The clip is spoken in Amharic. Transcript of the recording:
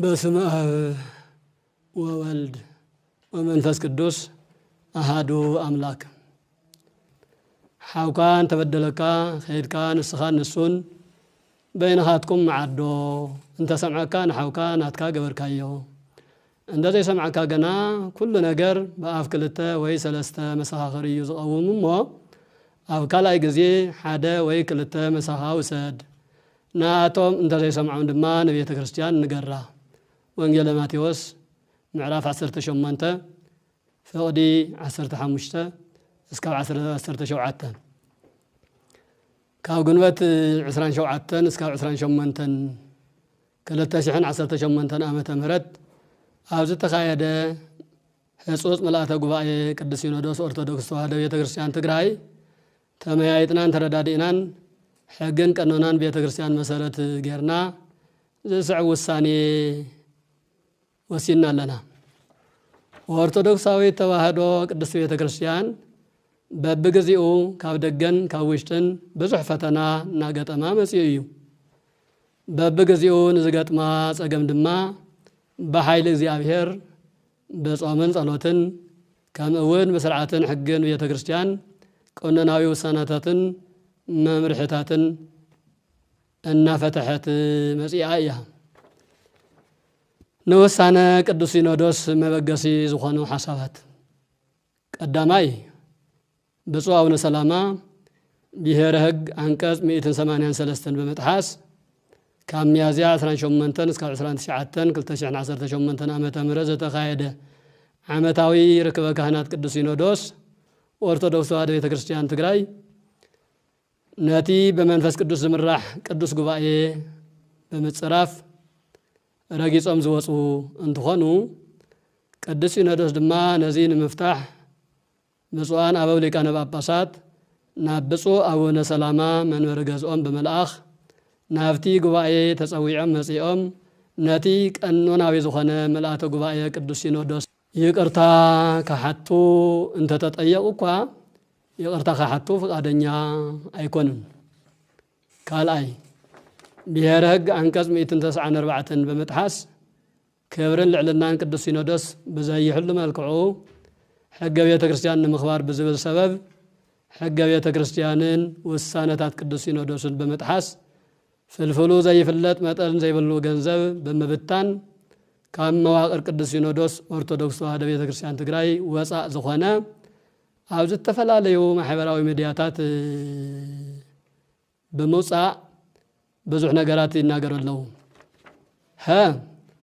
በስመ አብ ወወልድ ወመንፈስ ቅዱስ አሐዱ አምላክ حاوكان تبدلكا خيركان السخان السون بينهاتكم معدو انت سمعكان حاوكان هاتكا قبركايو انت زي سمعكا قنا كل نقر بأف كلتا وي سلستا مساخري يزقوم مو أفكالا يقزي حدا وي كلتا مساخا وساد ناتهم انت زي سمعون دما نبيت كريستيان نقرا وانجيل ماتيوس معراف 10 شمانتا فقدي 10 حمشتا اسكاو 10 شوعتن كاو قنوات 20 شوعتن اسكاو 20 شمانتن كلتا شحن 10 شمانتن آمتا مرد أوزت تخايدة حصوص ملاتا قبائي قدس سينودوس أرثوذكس تواهدو بيت كريستيان تقراي تميايتنان تردادئنان حقن قانونان بيت كريستيان مسارت غيرنا زسع وساني وسينا لنا وأرثوذكساوي تواهدو قدس بيت كريستيان ببغزيو كاو دغن كاو وشتن بزح فتنا ناغطما مسيو ببغزيو نزغطما صقم دما بحيل እግዚአብሔር በጾምን ጸሎትን ከመውን መስራዓትን ሕግን ቤተ ክርስቲያን ቆነናዊ ወሰናታትን መምርሕታትን እና ፈተሐት መጽያያ ንወሳነ ቅዱስ ሲኖዶስ መበገሲ ዝኾኑ ሐሳባት ቀዳማይ ብፁዕ አቡነ ሰላማ ብሔረ ሕግ አንቀጽ 183 በመጥሐስ كاميازيا 18 እስከ 29 2018 ዓመተ ምህረት ዘተካሄደ ዓመታዊ ርክበ ካህናት ቅዱስ ሲኖዶስ ኦርቶዶክስ ተዋሕዶ ቤተክርስቲያን ትግራይ ነቲ በመንፈስ ቅዱስ ዝምራሕ ቅዱስ ጉባኤ በመጽራፍ ረጊጾም ዝወጹ እንትኾኑ ቅዱስ ሲኖዶስ ድማ ነዚ ንምፍታሕ ብፁዓን አበው ሊቃነ ጳጳሳት ናብ ብፁዕ አቡነ ሰላማ መንበረ ገዝኦም በመልአኽ ናፍቲ ጉባኤ ተጸዊዖም መጽኦም ነቲ ቀኖናዊ ዝኾነ መልአተ ጉባኤ ቅዱስ ሲኖዶስ ይቅርታ ካሓቱ እንተ ተጠየቁ እኳ ይቅርታ ካሓቱ ፈቃደኛ አይኮኑም። ካልአይ ብሔረ ሕግ አንቀጽ 194 በመጥሐስ ክብርን ልዕልናን ቅዱስ ሲኖዶስ ብዘይሕሉ መልክዑ ሕገ ቤተ ክርስቲያን ንምኽባር ብዝብል ሰበብ ሕገ ቤተ ክርስቲያንን ውሳነታት ቅዱስ ሲኖዶስን በመጥሐስ ፍልፍሉ ዘይፍለጥ መጠን ዘይብሉ ገንዘብ በመብታን ካብ መዋቅር ቅዱስ ሲኖዶስ ኦርቶዶክስ ተዋሕዶ ቤተክርስቲያን ትግራይ ወፃእ ዝኾነ ኣብ ዝተፈላለዩ ማሕበራዊ ሚድያታት በመውፃእ ብዙሕ ነገራት ይናገሩ ኣለዉ።